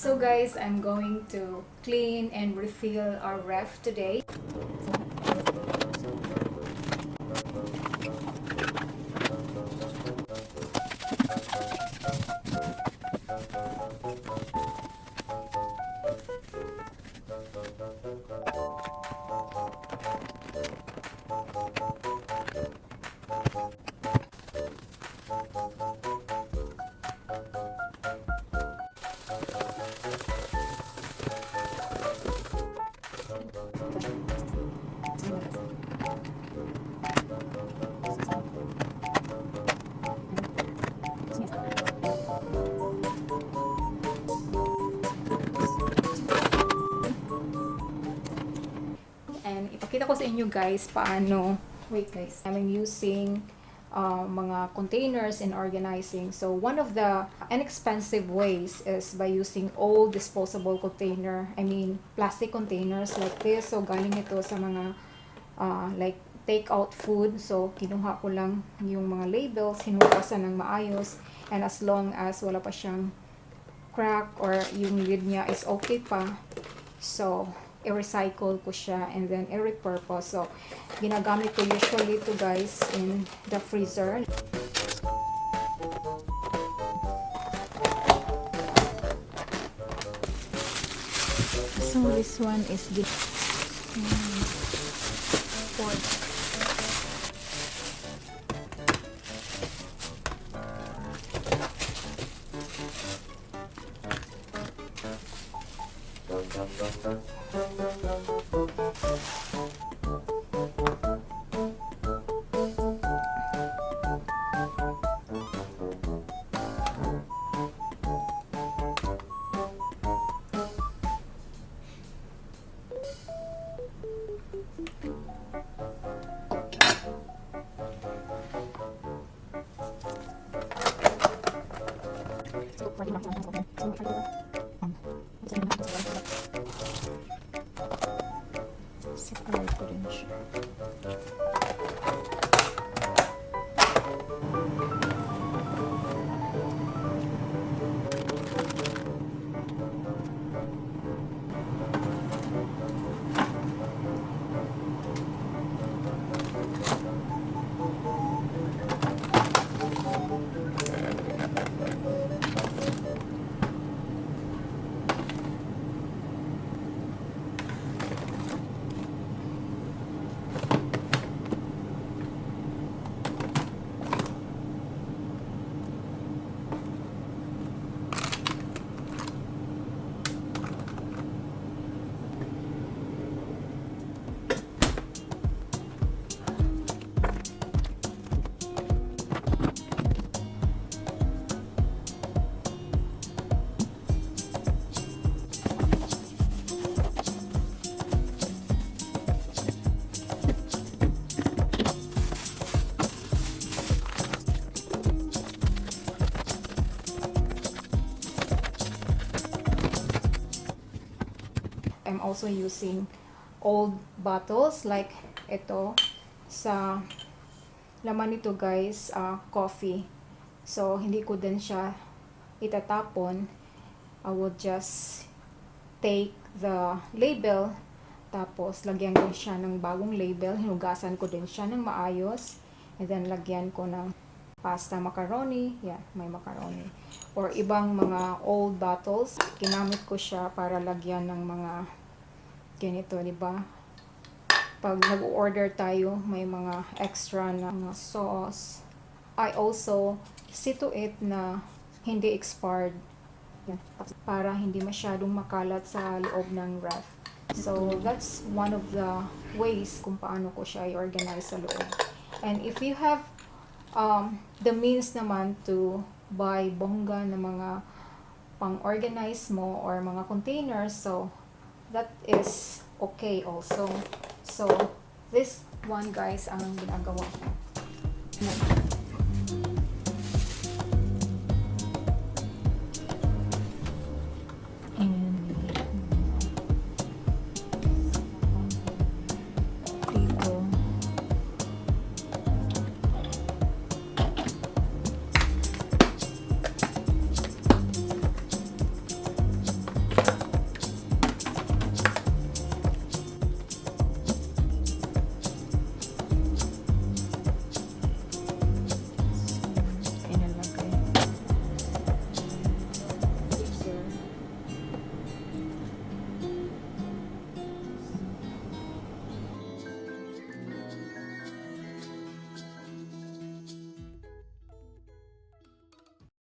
So guys, I'm going to clean and refill our ref today. And ipakita ko sa inyo guys paano, wait guys, I'm using mga containers in organizing. So one of the inexpensive ways is by using old disposable container, plastic containers like this. So galing ito sa mga like take out food. So kinuha ko lang yung mga labels, hinugasan ng maayos, and as long as wala pa siyang crack or yung lid niya is okay pa, so i-recycle ko siya and then i-repurpose. So, ginagamit ko usually ito guys in the freezer. So, this one is the pork. Separate ko rin siya. I'm also using old bottles like ito. Sa laman nito guys, coffee. So hindi ko din siya itatapon. I will just take the label, tapos lagyan ko siya ng bagong label, hinugasan ko din siya ng maayos, and then lagyan ko ng pasta macaroni. Yeah, may macaroni. Or ibang mga old bottles, ginamit ko siya para lagyan ng mga ganito, di ba? Pag nag-order tayo, may mga extra na mga sauce. I also see to it na hindi expired. Yan. Para hindi masyadong makalat sa loob ng ref. So, that's one of the ways kung paano ko siya i-organize sa loob. And if you have the means naman to buy bongga na mga pang-organize mo or mga containers, so that is okay also. So, this one guys ang ginagawa ko.